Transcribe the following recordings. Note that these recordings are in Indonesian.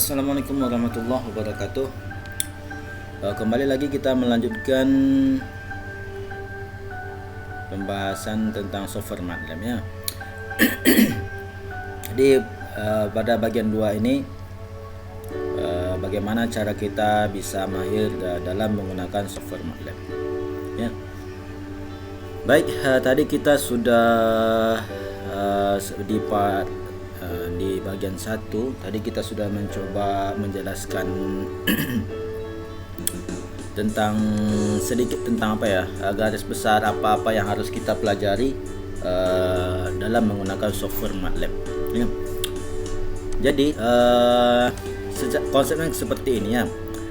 Assalamualaikum warahmatullahi wabarakatuh. Kembali lagi kita melanjutkan pembahasan tentang software MATLAB ya. Jadi pada bagian 2 ini bagaimana cara kita bisa mahir dalam menggunakan software MATLAB ya. Baik, tadi kita sudah di bagian 1 tadi kita sudah mencoba menjelaskan tentang sedikit tentang apa ya, garis besar apa-apa yang harus kita pelajari dalam menggunakan software MATLAB ya. Jadi konsepnya seperti ini ya,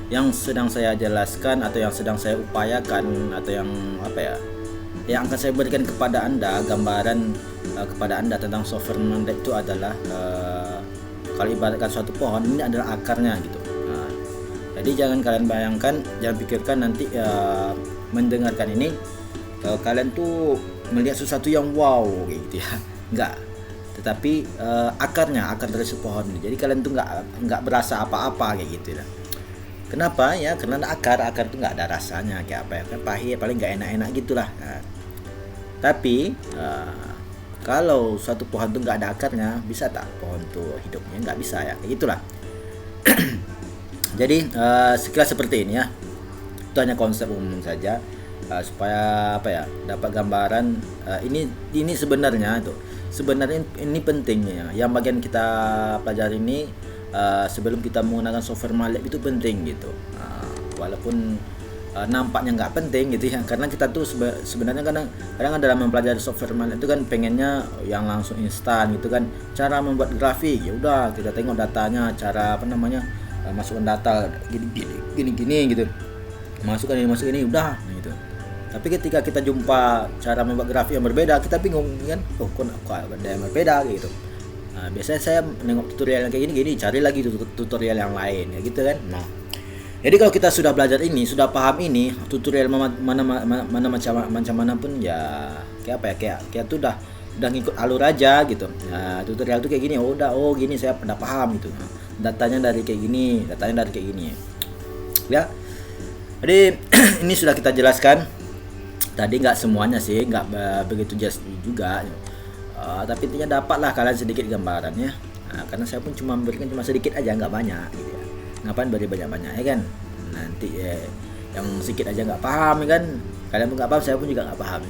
yang sedang saya jelaskan atau yang sedang saya upayakan atau yang apa ya, yang akan saya berikan kepada Anda gambaran kepada Anda tentang software MATLAB itu adalah kalau ibaratkan suatu pohon, ini adalah akarnya gitu. Jadi jangan kalian bayangkan, jangan pikirkan nanti mendengarkan ini kalian tuh melihat sesuatu yang wow gitu ya, enggak. Tetapi akarnya, akar dari sebuah pohon. Jadi kalian tuh enggak berasa apa-apa kayak gitu ya. Kenapa ya? Karena akar tuh enggak ada rasanya kayak apa ya, kan pahit, paling enggak enak-enak gitulah. Tapi kalau suatu pohon tuh nggak ada akarnya, bisa tak pohon tuh hidupnya? Nggak bisa ya, kayak gitulah. Jadi sekilas seperti ini ya, itu hanya konsep umum saja supaya apa ya, dapat gambaran. Ini sebenarnya ini pentingnya. Yang bagian kita pelajari ini sebelum kita menggunakan software MATLAB itu penting gitu. Walaupun nampaknya nggak penting gitu ya, karena kita tuh sebenarnya kadang dalam mempelajari software MATLAB itu kan pengennya yang langsung instan gitu kan. Cara membuat grafik ya udah kita tengok datanya, cara masukkan data gini gitu, masukkan ini udah gitu. Tapi ketika kita jumpa cara membuat grafik yang berbeda, kita bingung kan, kok ada yang berbeda gitu. Biasanya saya menengok tutorial yang kayak gini, cari lagi tutorial yang lain ya gitu kan. Jadi kalau kita sudah belajar ini, sudah paham ini, tutorial macam mana pun ya kayak apa ya, kayak tuh udah ngikut alur aja gitu. Tutorial tuh kayak gini, gini saya udah paham gitu. Datanya dari kayak gini, ya. Jadi ini sudah kita jelaskan. Tadi nggak semuanya sih, nggak begitu jelas juga. Tapi intinya dapatlah kalian sedikit gambarannya. Karena saya pun cuma memberikan sedikit aja, nggak banyak gitu ya. Ngapain beri banyak-banyak ya kan, nanti yang sedikit aja nggak paham ya kan, kalian pun nggak paham, saya pun juga nggak paham,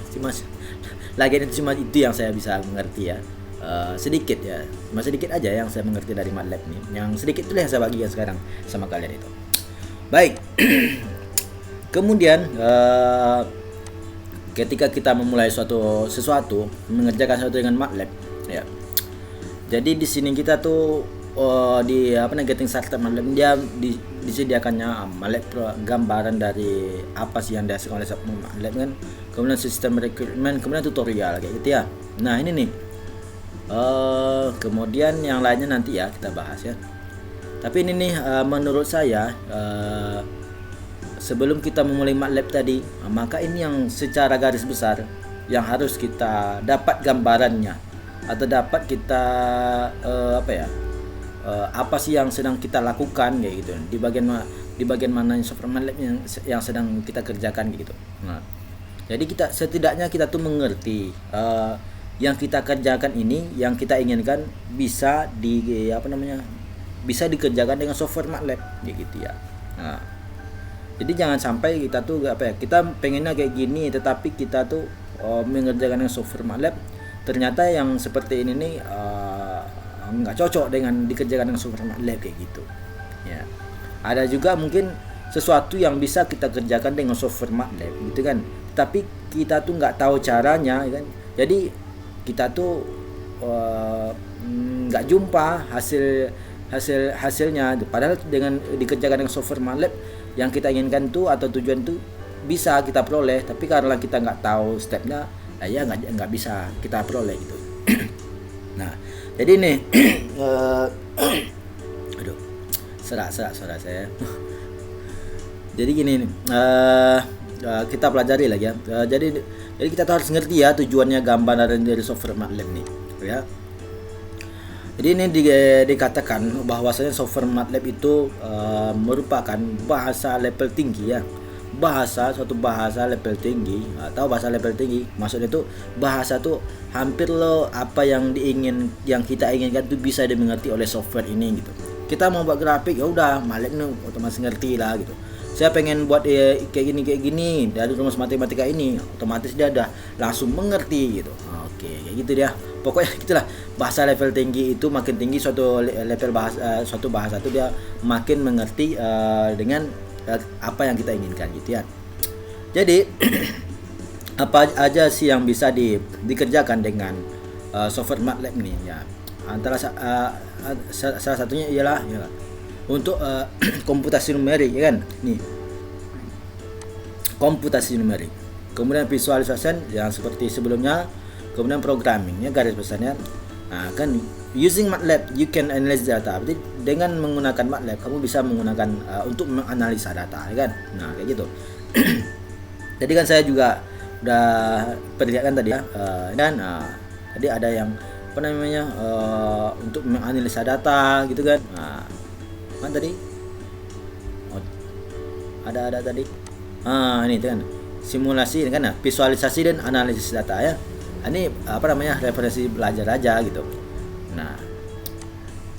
cuma itu yang saya bisa mengerti ya, sedikit ya, cuma sedikit aja yang saya mengerti dari MATLAB nih, yang sedikit itulah yang saya bagikan sekarang sama kalian itu. Baik. Kemudian ketika kita memulai sesuatu mengerjakan sesuatu dengan MATLAB ya, jadi di sini kita tuh Getting Started MATLAB, dia disediakannya MATLAB gambaran dari apa sih yang dihasilkan oleh MATLAB kan, kemudian sistem requirement, kemudian tutorial kayak gitu ya. Nah ini nih kemudian yang lainnya nanti ya kita bahas ya. Tapi ini nih menurut saya sebelum kita memulai MATLAB tadi, maka ini yang secara garis besar yang harus kita dapat gambarannya, atau dapat kita apa sih yang sedang kita lakukan kayak gitu, di bagian mana software MATLAB yang sedang kita kerjakan gitu. Nah, jadi setidaknya kita tuh mengerti yang kita kerjakan ini, yang kita inginkan bisa bisa dikerjakan dengan software MATLAB kayak gitu ya. Nah, jadi jangan sampai kita tuh kita pengennya kayak gini, tetapi kita tuh mengerjakan dengan software MATLAB, ternyata yang seperti ini nih nggak cocok dengan dikerjakan dengan software MATLAB kayak gitu ya. Ada juga mungkin sesuatu yang bisa kita kerjakan dengan software MATLAB gitu kan, tapi kita tuh nggak tahu caranya kan, jadi kita tuh nggak jumpa hasilnya, padahal dengan dikerjakan dengan software MATLAB yang kita inginkan tuh atau tujuan tuh bisa kita peroleh, tapi karena kita nggak tahu stepnya ya nggak bisa kita peroleh gitu. Nah, jadi nih aduh, serak suara saya. Jadi gini nih, kita pelajari lagi ya. Jadi kita harus ngerti ya tujuannya gambaran dari software MATLAB nih ya. Jadi ini dikatakan bahwasanya software MATLAB itu merupakan bahasa level tinggi ya. Suatu bahasa level tinggi atau bahasa level tinggi. Maksudnya itu bahasa tuh hampir lo apa yang kita inginkan itu bisa dimengerti oleh software ini gitu. Kita mau buat grafik ya udah MATLAB nih otomatis ngerti lah gitu. Saya pengen buat kayak gini dari rumus matematika ini, otomatis dia udah langsung mengerti gitu. Oke, kayak gitu dia. Pokoknya gitulah, bahasa level tinggi itu makin tinggi suatu level suatu bahasa itu dia makin mengerti dengan apa yang kita inginkan gitu ya. Jadi apa aja sih yang bisa dikerjakan dengan software MATLAB ini ya. Antara salah satunya ialah untuk komputasi numerik ya kan. Nih. Komputasi numerik. Kemudian visualisasi yang seperti sebelumnya, kemudian programming ya garis besarnya. Nah, kan using MATLAB you can analyze data. Berarti dengan menggunakan MATLAB kamu bisa menggunakan untuk menganalisa data ya kan. Nah, kayak gitu. Jadi kan saya juga udah perlihatkan tadi ya dan tadi ada yang apa namanya untuk menganalisa data gitu kan. Nah, kan tadi ada tadi ini kan simulasi kan visualisasi dan analisis data ya. Ini apa namanya referensi belajar aja gitu. Nah,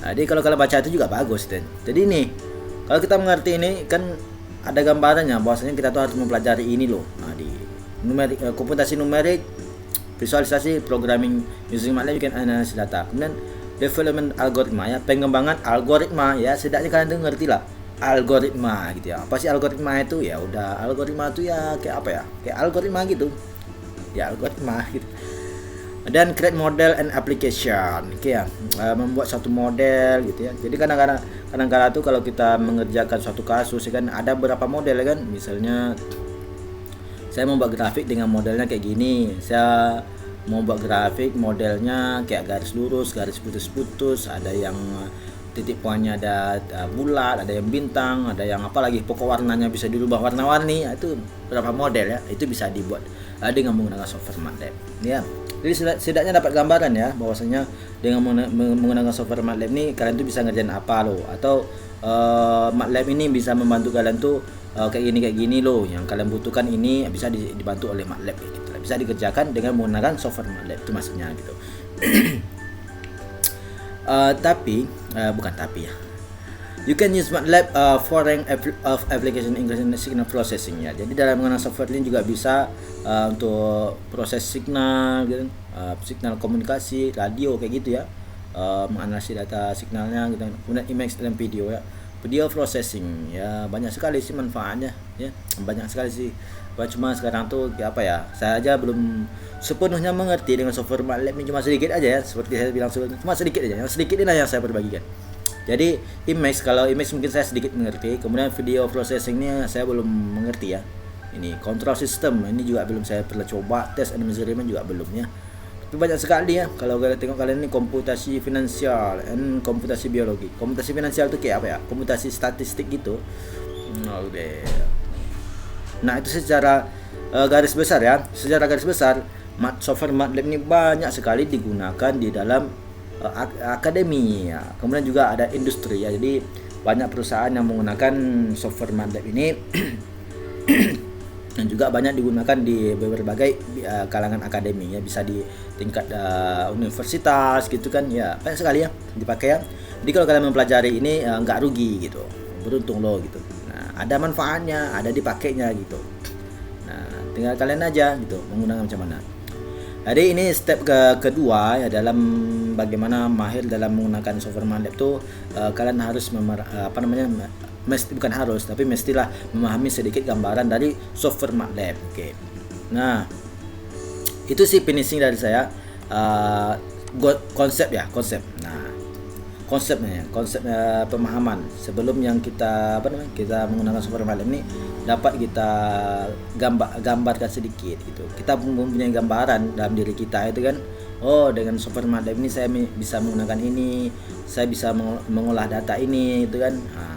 jadi kalau kalian baca itu juga bagus dan jadi ini kalau kita mengerti ini kan ada gambarannya bahwasanya kita tuh harus mempelajari ini loh. Nah, di numerik komputasi numerik, visualisasi, programming using MATLAB you can analyze data. Kemudian development algoritma ya, pengembangan algoritma ya, setidaknya kalian tuh ngerti lah algoritma gitu ya. Apa sih algoritma itu? Ya udah, algoritma itu ya kayak apa ya? Kayak algoritma gitu. Ya algoritma gitu. Dan create model and application. Oke ya, membuat satu model gitu ya. Jadi kadang-kadang tuh kalau kita mengerjakan suatu kasus ya kan ada beberapa model ya kan. Misalnya saya mau buat grafik dengan modelnya kayak gini. Saya mau buat grafik modelnya kayak garis lurus, garis putus-putus, ada yang titik poinnya ada bulat, ada yang bintang, ada yang apa lagi, pokok warnanya bisa dirubah warna-warni. Itu berapa model ya, itu bisa dibuat dengan menggunakan software MATLAB ya. Jadi setidaknya dapat gambaran ya bahwasanya dengan menggunakan software MATLAB ini kalian tuh bisa ngerjain apa loh, atau MATLAB ini bisa membantu kalian tuh kayak gini loh, yang kalian butuhkan ini bisa dibantu oleh MATLAB gitu. Bisa dikerjakan dengan menggunakan software MATLAB, itu maksudnya gitu. Bukan tapi ya. You can use MATLAB for range of application including signal processing ya. Jadi dalam menggunakan software ini juga bisa untuk proses signal, gitu, signal komunikasi, radio kayak gitu ya, menganalisis data signalnya gitu. Kemudian image dan video ya. Video processing ya, banyak sekali sih manfaatnya ya, banyak sekali sih. Cuma sekarang tuh ya apa ya, saya aja belum sepenuhnya mengerti dengan software MATLAB ini, cuma sedikit aja ya, seperti saya bilang sebelumnya, cuma sedikit aja, yang sedikit inilah yang saya berbagikan. Jadi kalau image mungkin saya sedikit mengerti, kemudian video processingnya saya belum mengerti ya. Ini control system ini juga belum saya pernah coba, test and measurement juga belum ya. Tapi banyak sekali ya, kalau kalian tengok kalian ini komputasi finansial dan komputasi biologi. Komputasi finansial itu kayak apa ya? Komputasi statistik gitu. Nah, itu secara garis besar ya. Secara garis besar software MATLAB ini banyak sekali digunakan di dalam akademi ya. Kemudian juga ada industri ya. Jadi banyak perusahaan yang menggunakan software MATLAB ini dan juga banyak digunakan di berbagai kalangan akademi ya, bisa di tingkat universitas gitu kan ya, banyak sekali ya dipakai ya. Jadi kalau kalian mempelajari ini nggak rugi gitu, beruntung loh gitu. Nah, ada manfaatnya, ada dipakainya gitu. Nah, tinggal kalian aja gitu menggunakan macam mana. Jadi ini step kedua ya, dalam bagaimana mahir dalam menggunakan software MATLAB itu kalian harus bukan harus, tapi mestilah memahami sedikit gambaran dari software MATLAB. Oke. Nah, itu sih finishing dari saya, konsep. Nah, konsepnya pemahaman sebelum yang kita kita menggunakan software MATLAB ini dapat kita gambarkan sedikit gitu. Kita mempunyai gambaran dalam diri kita itu kan, oh dengan software MATLAB ini saya bisa menggunakan ini, saya bisa mengolah data ini itu kan. Nah,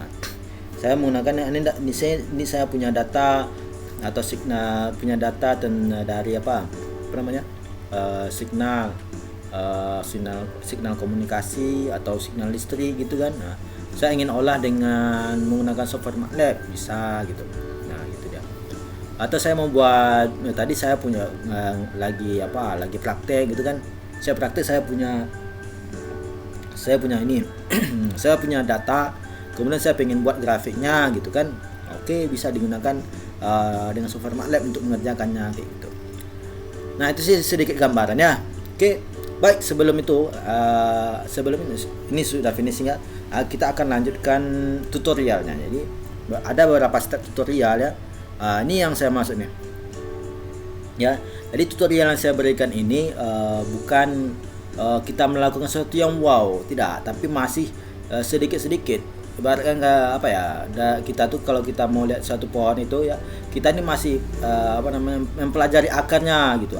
saya menggunakan ini saya punya data atau signal, punya data dan dari signal signal signal komunikasi atau signal listrik gitu kan. Nah, saya ingin olah dengan menggunakan software MATLAB, bisa gitu. Nah gitu dia. Atau saya mau buat, tadi saya punya lagi praktek gitu kan. Saya praktek, saya punya ini saya punya data, kemudian saya pengen buat grafiknya gitu kan. Oke, bisa digunakan dengan software MATLAB untuk mengerjakannya kayak gitu. Nah, itu sih sedikit gambarannya. Oke, baik, sebelum ini sudah finishing ya. Kita akan lanjutkan tutorialnya. Jadi ada beberapa step tutorial ya. Ini yang saya maksud nih. Ya, jadi tutorial yang saya berikan ini bukan kita melakukan sesuatu yang wow, tidak, tapi masih sedikit-sedikit. Ibaratkan kita tuh kalau kita mau lihat suatu pohon itu ya, kita ini masih mempelajari akarnya gitu,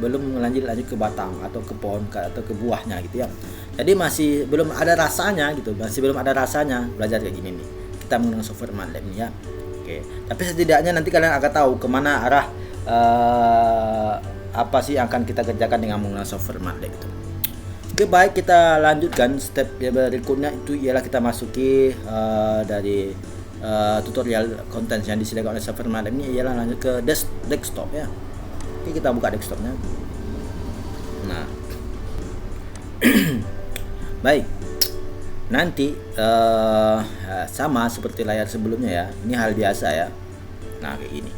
belum lanjut ke batang atau ke pohon atau ke buahnya gitu ya. Jadi masih belum ada rasanya gitu, belajar kayak gini nih. Kita menggunakan software MATLAB nih ya. Oke, tapi setidaknya nanti kalian akan tahu kemana arah apa sih yang akan kita kerjakan dengan menggunakan software MATLAB itu. Oke, baik, kita lanjutkan step yang berikutnya, itu ialah kita masuki dari tutorial konten yang disediakan oleh software MATLAB ini ialah lanjut ke desktop ya. Oke, kita buka desktopnya. Nah, baik, nanti sama seperti layar sebelumnya ya. Ini hal biasa ya. Nah, kayak gini.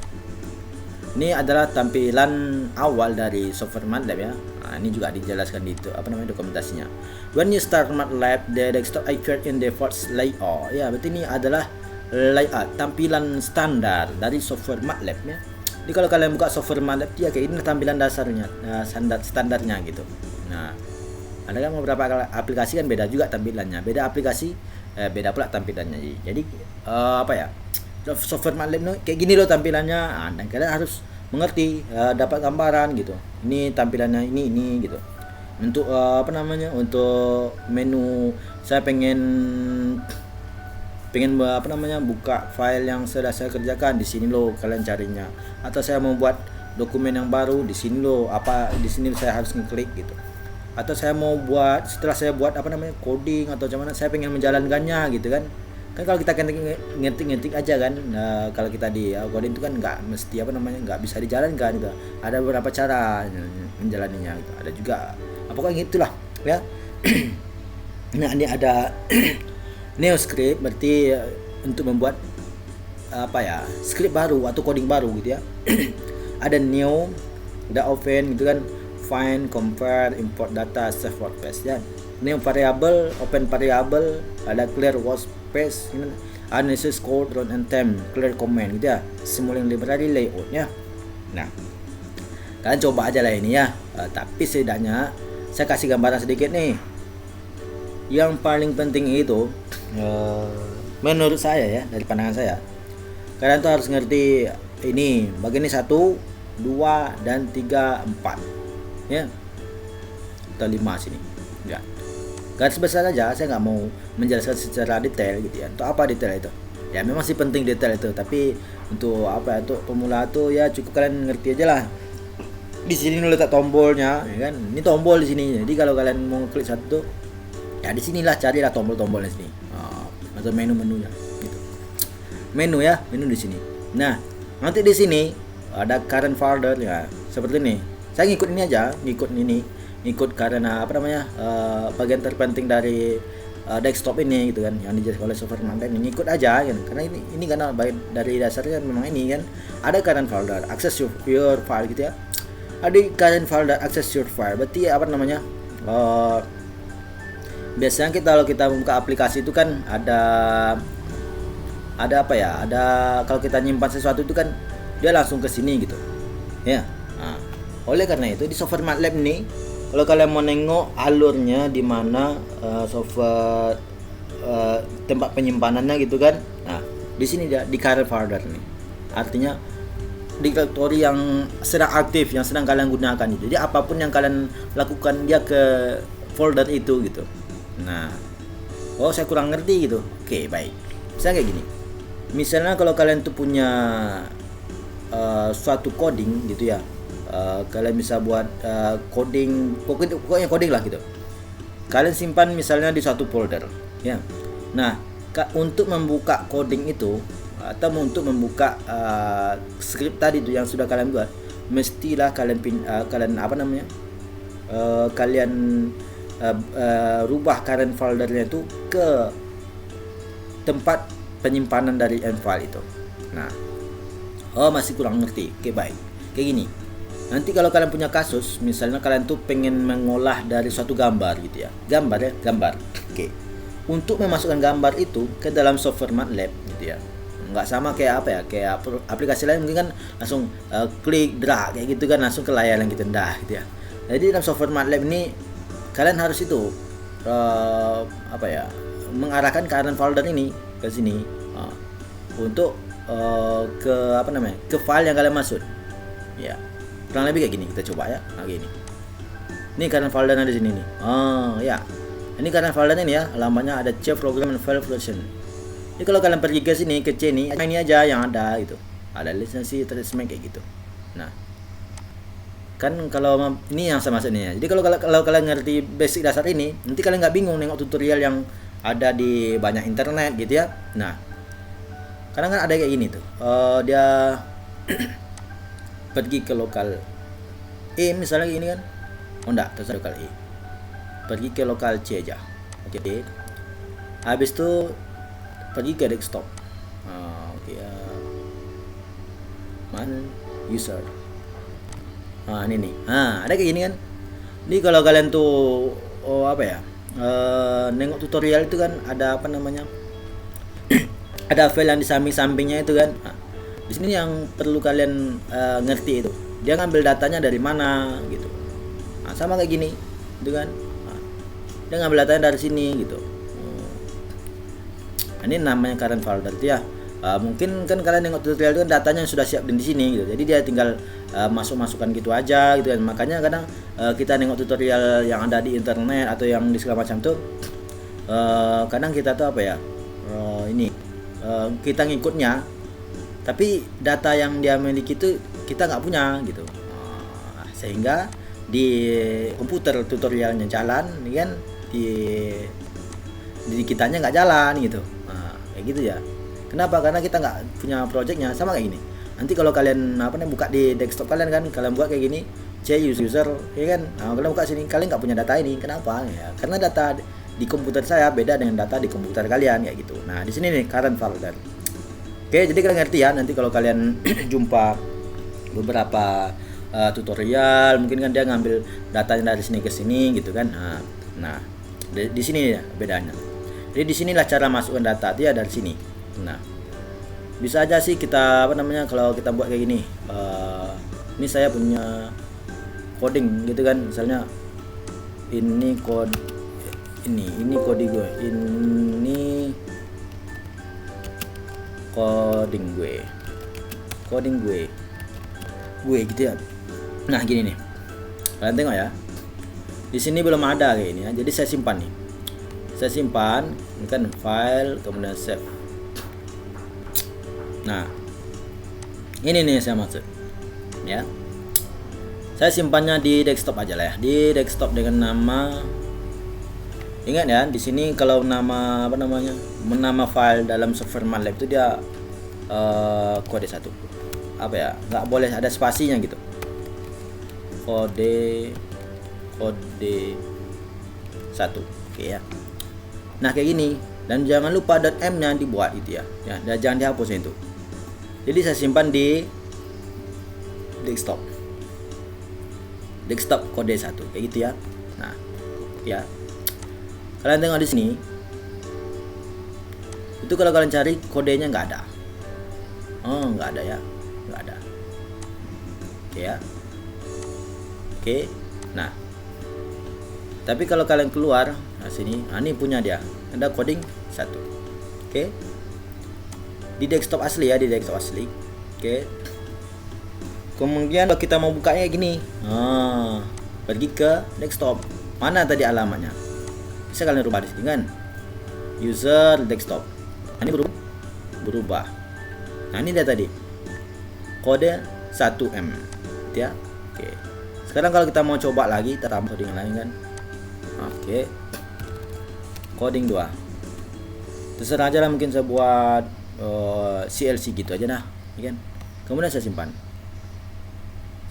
Ini adalah tampilan awal dari software MATLAB ya. Nah, ini juga dijelaskan di dokumentasinya. When you start MATLAB, the desktop appears in default layout. Ya, berarti ini adalah layout tampilan standar dari software MATLAB ya. Jadi kalau kalian buka software MATLAB ya kayak ini tampilan dasarnya, standarnya gitu. Nah, ada kan beberapa aplikasi kan beda juga tampilannya. Beda aplikasi beda pula tampilannya. Jadi software MATLAB kayak gini loh tampilannya. Dan kalian harus mengerti, dapat gambaran gitu. Ini tampilannya ini gitu. Untuk untuk menu, saya pengen buka file yang sudah saya kerjakan, di sini loh kalian carinya. Atau saya mau buat dokumen yang baru, di sini loh, di sini saya harus ngeklik gitu. Atau saya mau buat, setelah saya buat coding atau macam mana, saya pengen menjalankannya gitu kan. Kan kalau kita ngetik aja kan, kalau kita di coding itu kan nggak mesti nggak bisa dijalankan gitu. Ada beberapa cara menjalaninya gitu. Ada juga pokoknya gitulah ya. Nah, ini ada NeoScript, berarti untuk membuat script baru atau coding baru gitu ya. Ada Neo, ada Open gitu kan, find, compare, import data, save WordPress ya. Name variable, open variable, ada clear workspace, unnecessary code, run and time, clear comment gitu ya. Simulating library layoutnya. Nah, kalian coba aja lah ini ya. Tapi setidaknya saya kasih gambaran sedikit nih. Yang paling penting itu menurut saya ya, dari pandangan saya, kalian tuh harus ngerti ini bagian ini 1, 2 dan 3, 4 ya, atau 5 sini ya. Garis besar aja, saya nggak mau menjelaskan secara detail gitu ya. Untuk apa detail itu? Ya memang sih penting detail itu, tapi untuk untuk pemula tuh ya cukup kalian ngerti aja lah. Di sini letak tombolnya, ya kan? Ini tombol di sini. Jadi kalau kalian mau klik satu, ya di sinilah carilah tombol-tombolnya sini. Atau menu-menunya gitu. Menu di sini. Nah, nanti di sini ada current folder ya, seperti ini. Saya ngikut ini aja, ngikut karena bagian terpenting dari desktop ini gitu kan, yang dijelaskan oleh software MATLAB ini, ngikut aja kan, karena ini karena dari dasarnya memang ini kan ada current folder, access your file gitu ya. Ada current folder, access your file, berarti biasanya kalau kita membuka aplikasi itu kan ada kalau kita nyimpan sesuatu itu kan dia langsung ke sini gitu ya. Nah, oleh karena itu di software MATLAB ini, kalau kalian mau nengok alurnya di mana software tempat penyimpanannya gitu kan. Nah, di sini dia di current folder nih. Artinya directory yang sedang aktif, yang sedang kalian gunakan itu. Jadi apapun yang kalian lakukan dia ke folder itu gitu. Nah, saya kurang ngerti gitu. Oke, baik. Misalnya kayak gini. Misalnya kalau kalian tuh punya suatu coding gitu ya. kalian bisa buat coding, pokoknya coding lah gitu. Kalian simpan misalnya di suatu folder, ya. Nah, untuk membuka coding itu atau untuk membuka script tadi itu yang sudah kalian buat, mestilah kalian apa namanya? Kalian rubah current foldernya itu ke tempat penyimpanan dari file itu. Nah, masih kurang ngerti. Oke, baik. Kayak gini. Nanti kalau kalian punya kasus, misalnya kalian tuh pengen mengolah dari suatu gambar gitu ya. Gambar. Oke. Untuk memasukkan gambar itu ke dalam software MATLAB gitu ya. Nggak sama kayak apa ya? Kayak aplikasi lain mungkin kan langsung klik drag kayak gitu kan, langsung ke layar yang gitu gitu ya. Jadi dalam software MATLAB ini kalian harus itu mengarahkan current folder ini ke sini untuk ke ke file yang kalian maksud. Ya. Kurang lebih kayak gini, kita coba ya. Nah, gini. Ini current folder ada di sini nih. Ya. Ini current folder ini ya, alamatnya ada C program and file version. Ini kalau kalian pergi ke sini ke C ini aja yang ada gitu. Ada lisensi treatment kayak gitu. Nah, kan kalau ini yang sama maksudnya. Jadi kalau kalian ngerti basic dasar ini, nanti kalian nggak bingung nengok tutorial yang ada di banyak internet gitu ya. Nah, kadang kan ada kayak gini tuh. Dia pergi ke lokal E misalnya gini kan. Enggak, terus lokal E. Pergi ke lokal C aja. Oke. Habis itu pergi ke desktop. Mana user. Ini nih. Ada kayak gini kan. Ini kalau kalian tuh nengok tutorial itu kan ada apa namanya? Ada file yang di samping-sampingnya itu kan. Di sini yang perlu kalian ngerti itu. Dia ngambil datanya dari mana gitu. Sama kayak gini, gitu kan. Dia ngambil datanya dari sini gitu. Ini namanya current folder ya. Mungkin kan kalian nengok tutorial itu kan datanya yang sudah siap di sini gitu. Jadi dia tinggal masukkan gitu aja gitu kan. Makanya kadang kita nengok tutorial yang ada di internet atau yang di segala macam tuh kadang kita tuh kita ngikutnya, tapi data yang dia miliki itu kita nggak punya gitu. Sehingga di komputer tutorialnya jalan, kan di kitanya nggak jalan gitu. Kayak gitu ya. Kenapa? Karena kita nggak punya projectnya. Sama kayak gini. Nanti kalau kalian buka di desktop kalian kan, kalian buat kayak gini, C user, ya kan? Kalian buka sini, kalian nggak punya data ini. Kenapa? Ya, karena data di komputer saya beda dengan data di komputer kalian kayak gitu. Nah, di sini nih current folder. Oke, jadi kalian ngerti ya. Nanti kalau kalian jumpa beberapa tutorial, mungkin kan dia ngambil datanya dari sini ke sini gitu kan. Nah, di sini ya bedanya. Jadi di sinilah cara masukkan data dia dari sini. Nah, bisa aja sih kita kalau kita buat kayak gini. Ini saya punya coding gitu kan, misalnya ini kode ini kode gue, ini coding gue gitu ya. Nah, gini nih, kalian tengok ya, di sini belum ada kayak ini ya, jadi saya simpan nih. Saya simpan, ini kan file, kemudian save. Nah, ini nih saya maksud ya. Saya simpannya di desktop aja lah ya, di desktop dengan nama, ingat ya, di sini kalau nama nama file dalam software MATLAB itu dia kode 1. Nggak boleh ada spasinya gitu. Kode 1. Oke ya. Nah, kayak gini, dan jangan lupa .m-nya dibuat gitu ya. Dan jangan dihapus itu. Jadi saya simpan di desktop kode 1 kayak gitu ya. Nah, ya. Kalian tengok di sini. Itu kalau kalian cari kodenya nggak ada. Nggak ada ya. Nggak ada. Oke ya. Oke. Nah. Tapi kalau kalian keluar, sini, ini punya dia. Ada coding 1. Oke. Di desktop asli ya, di desktop asli. Oke. Kemudian kalau kita mau bukanya gini. Pergi ke desktop. Mana tadi alamatnya? Bisa kalian rubah di sini kan. User desktop. Ini berubah. Nah, ini dia tadi. Kode 1M. Ya. Oke. Sekarang kalau kita mau coba lagi, kita tambah coding lain kan. Oke. Coding 2. Terserah aja lah, mungkin saya buat CLC gitu aja nah, ya kan. Kemudian saya simpan.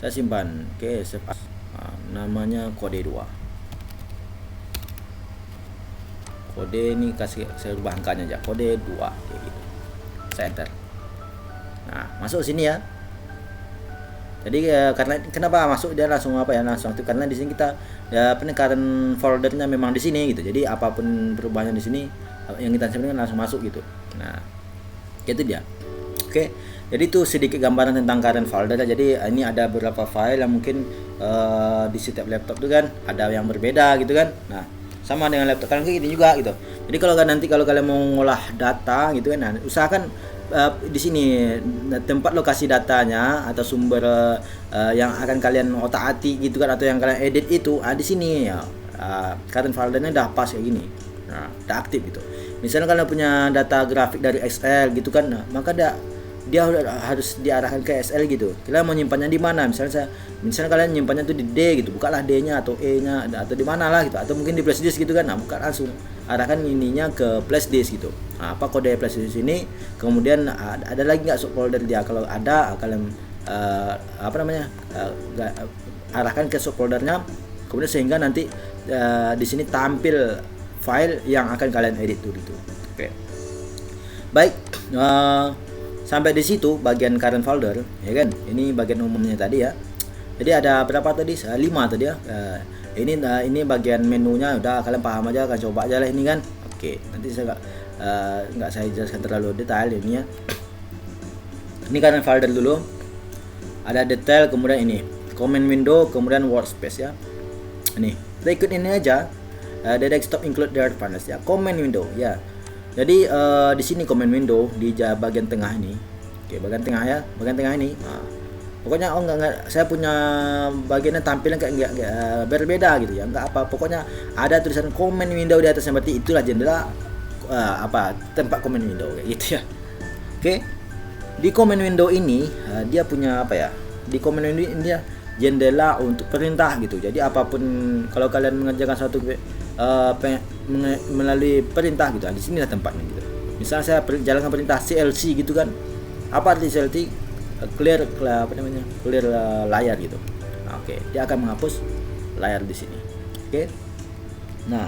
Oke, save as. Namanya kode 2. Kode ini saya ubah angkanya aja, kode 2 kayak gitu. Saya enter. Nah, masuk sini ya. Jadi karena kenapa masuk dia langsung langsung aktif, karena di sini kita current foldernya memang di sini gitu. Jadi apapun perubahannya di sini yang kita sebenarnya langsung masuk gitu. Nah, itu dia. Oke. Jadi itu sedikit gambaran tentang current folder. Jadi ini ada beberapa file yang mungkin di setiap laptop itu kan ada yang berbeda gitu kan. Nah, sama dengan laptop kalian kayak gini juga gitu. Jadi kalau kalian mau ngolah data gitu kan, nah, usahakan di sini tempat lokasi datanya atau sumber yang akan kalian otak-atik gitu kan, atau yang kalian edit itu di sini ya. Current foldernya udah pas kayak gini. Nah, udah aktif gitu. Misalnya kalian punya data grafik dari Excel gitu kan, nah, maka dia harus diarahkan ke SL gitu. Kalian mau nyimpannya di mana? Misalnya kalian nyimpannya tuh di D gitu, bukalah D-nya atau E-nya atau di mana lah gitu, atau mungkin di flash disk gitu kan. Nah, buka langsung, arahkan ininya ke flash disk gitu. Nah, apa kode flash disk ini? Kemudian ada lagi nggak subfolder dia? Kalau ada, kalian arahkan ke subfoldernya. Kemudian sehingga nanti di sini tampil file yang akan kalian edit tuh gitu. Oke. Baik. Sampai di situ bagian current folder, ya kan? Ini bagian umumnya tadi ya. Jadi ada berapa tadi? 5 tadi ya. Ini bagian menunya, udah kalian paham aja, kalian coba aja lah ini kan. Oke, nanti saya nggak saya jelaskan terlalu detail ini ya. Ini current folder dulu. Ada detail, kemudian ini command window, kemudian workspace ya. Ini kita ikut ini aja. The desktop include their files ya. Command window ya. Jadi di sini command window di bagian tengah ini. Oke, bagian tengah ya, bagian tengah ini. Nah, pokoknya enggak, saya punya bagiannya tampilnya enggak berbeda gitu ya. Enggak apa, pokoknya ada tulisan command window di atasnya, berarti itulah jendela tempat command window kayak gitu ya. Oke. Di command window ini dia punya di command window ini dia jendela untuk perintah gitu. Jadi apapun kalau kalian mengerjakan suatu melalui perintah gitu, di sini lah tempatnya gitu. Misalnya saya jalankan perintah CLC gitu kan. Apa arti CLC? Clear layar gitu. Oke, dia akan menghapus layar di sini. Oke. Nah,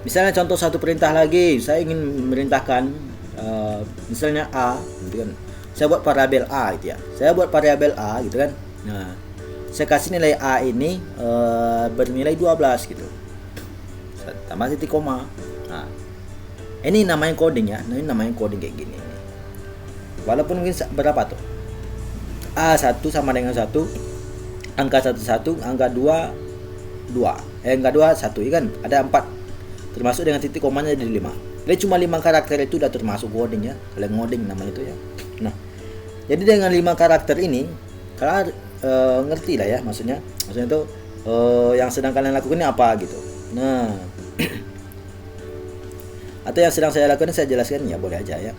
misalnya contoh satu perintah lagi, saya ingin memerintahkan misalnya A gitu kan. Saya buat variabel A gitu ya. Saya buat variabel A gitu kan. Nah, saya kasih nilai A ini bernilai 12 gitu. Tambah titik koma. Nah, ini namanya coding ya. Nah, ini namanya coding kayak gini. Walaupun mungkin berapa tuh? A1 sama dengan 1, angka 1 angka 2 angka 2 1 ya kan? Ada 4. Termasuk dengan titik komanya jadi 5. Jadi cuma 5 karakter itu udah termasuk coding ya. Kalian ngoding namanya itu ya. Nah, jadi dengan 5 karakter ini kalian ngerti lah ya maksudnya itu yang sedang kalian lakukan ini apa gitu. Nah, atau yang sedang saya lakukan saya jelaskan ya, boleh aja ya.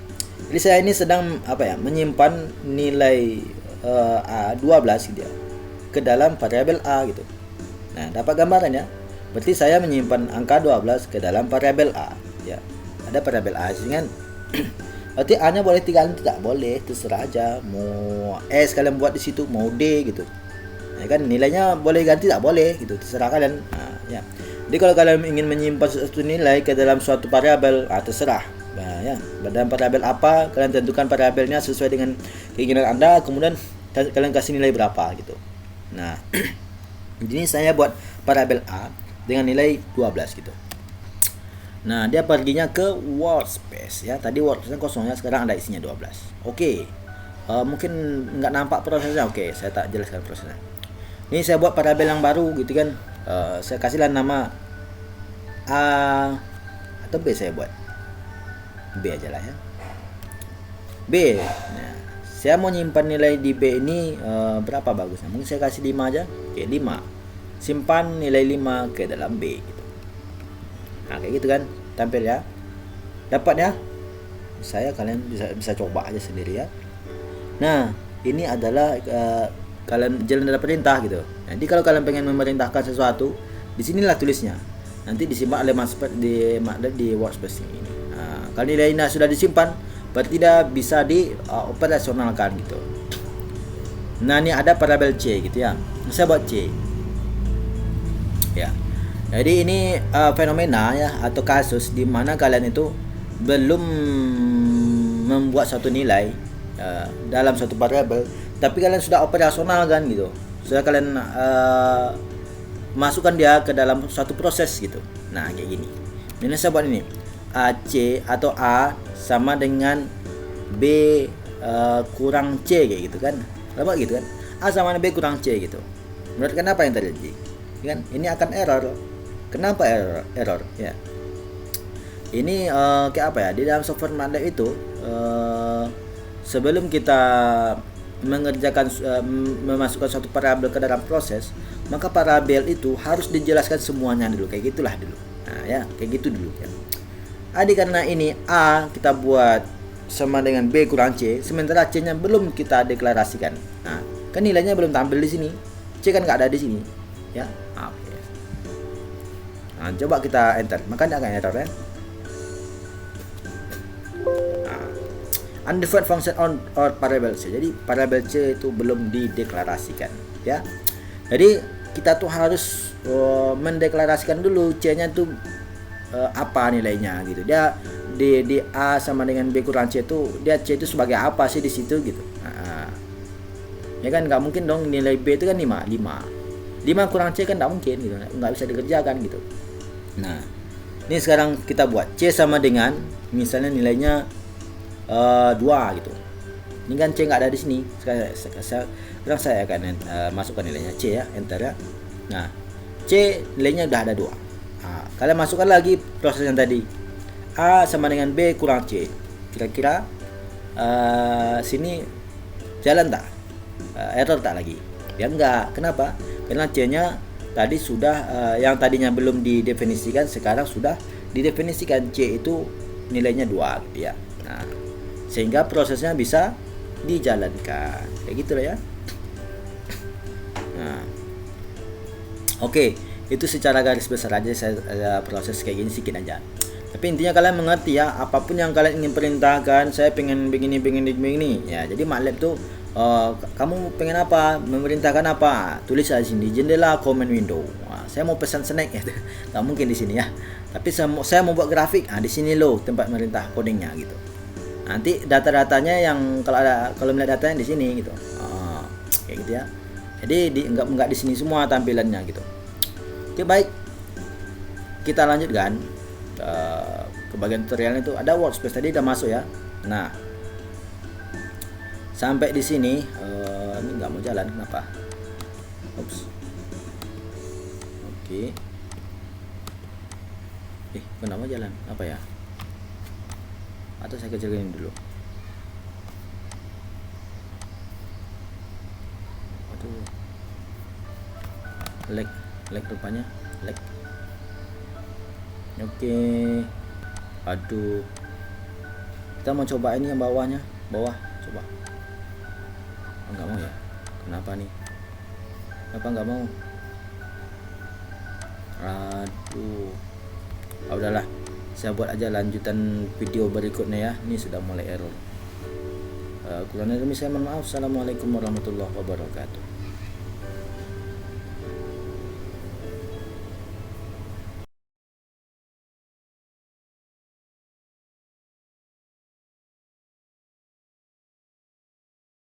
Jadi saya ini sedang menyimpan nilai 12 gitu ya ke dalam variabel A gitu. Nah, dapat gambaran ya. Berarti saya menyimpan angka 12 ke dalam variabel A ya. Ada variabel A sini kan. Berarti A-nya boleh diganti, tidak boleh, terserah aja. Mau S kalian buat di situ, mau D gitu. Ya kan, nilainya boleh ganti tak boleh gitu, terserah kalian. Nah, ya. Jadi kalau kalian ingin menyimpan suatu nilai ke dalam suatu variabel, terserah. Nah, ya, dalam variabel apa kalian tentukan variabelnya sesuai dengan keinginan Anda, kemudian kalian kasih nilai berapa gitu. Nah, ini saya buat variabel A dengan nilai 12 gitu. Nah, dia perginya ke workspace ya. Tadi workspace kosongnya, sekarang ada isinya 12. Oke. Mungkin nggak nampak prosesnya. Oke, saya tak jelaskan prosesnya. Ini saya buat variabel yang baru gitu kan. Saya kasihlah nama A atau B, saya buat B aja lah ya. B. Nah, saya mau nyimpan nilai di B ini berapa bagusnya? Mungkin saya kasih 5 aja. Oke, 5. Simpan nilai 5 ke dalam B gitu. Nah, kayak gitu kan tampil ya. Dapat ya? Kalian bisa coba aja sendiri ya. Nah, ini adalah kalian jalan dari perintah gitu. Nanti kalau kalian pengen memerintahkan sesuatu, disinilah tulisnya. Nanti disimpan oleh di workspace ini. Nah, kalau nilainya sudah disimpan, berarti tidak bisa dioperasionalkan gitu. Nah, ini ada variabel C gitu ya. Saya buat C. Ya. Jadi ini fenomena ya atau kasus di mana kalian itu belum membuat suatu nilai dalam suatu variabel, tapi kalian sudah operasional kan gitu. Sudah kalian masukkan dia ke dalam suatu proses gitu. Nah, kayak gini. Ini saya buat ini. C atau A sama dengan B kurang C kayak gitu kan. Apa gitu kan? A sama dengan B kurang C gitu. Menurut kenapa yang terjadi? Kan ini akan error. Kenapa error? Ya. Ini kayak apa ya? Di dalam software MATLAB itu sebelum kita mengerjakan memasukkan suatu variabel ke dalam proses, maka variabel itu harus dijelaskan semuanya dulu, kayak gitulah dulu. Nah ya, kayak gitu dulu ya. Karena ini A kita buat sama dengan B kurang C, sementara C nya belum kita deklarasikan. Nah, kan nilainya belum tampil di sini, C kan nggak ada di sini ya. Oke. Nah, coba kita enter, maka nggak akan error ya. Undefined function on or variable C. Jadi variabel C itu belum dideklarasikan ya. Jadi kita tuh harus mendeklarasikan dulu C-nya tuh apa nilainya gitu. Dia di A sama dengan B kurang C itu dia C itu sebagai apa sih di situ gitu. Nah, ya kan nggak mungkin dong nilai B itu kan 5 kurang C kan nggak mungkin gitu. Nggak bisa dikerjakan gitu. Nah, ini sekarang kita buat C sama dengan misalnya nilainya 2 gitu. Ini kan C nggak ada di sini. Sekarang saya akan masukkan nilainya C ya, enter ya. Nah, C nilainya udah ada 2. Nah, kalian masukkan lagi proses yang tadi. A sama dengan B kurang C. Kira-kira sini jalan tak? Error tak lagi? Ya enggak. Kenapa? Karena C-nya tadi sudah yang tadinya belum didefinisikan sekarang sudah didefinisikan. C itu nilainya 2 gitu ya. Nah, sehingga prosesnya bisa dijalankan kayak gitu lah ya. Nah, oke, itu secara garis besar aja saya proses kayak gini sedikit aja. Tapi intinya kalian mengerti ya, apapun yang kalian ingin perintahkan, saya pengen begini ya. Jadi MATLAB tuh kamu pengen apa, memerintahkan apa, tulis aja sini jendela command window. Nah, saya mau pesan snack ya, nggak mungkin di sini ya. Tapi saya mau buat grafik, di sini loh tempat merintah codingnya gitu. Nanti data-datanya yang kalau melihat datanya di sini gitu, kayak gitu ya. Jadi enggak di sini semua tampilannya gitu. Oke baik, kita lanjutkan ke bagian tutorialnya itu ada workspace tadi udah masuk ya. Nah sampai di sini ini nggak mau jalan kenapa? Oops. Oke. Kenapa jalan? Apa ya? Atau saya kecilin dulu. Aduh. Lag rupanya. Lag. Oke. Aduh. Kita mau coba ini yang bawahnya. Bawah, coba. Enggak mau ya? Kenapa nih? Kenapa enggak mau? Aduh. Udahlah. Saya buat aja lanjutan video berikutnya ya. Ini sudah mulai error. Kurang lebih saya mohon maaf. Assalamualaikum warahmatullahi wabarakatuh.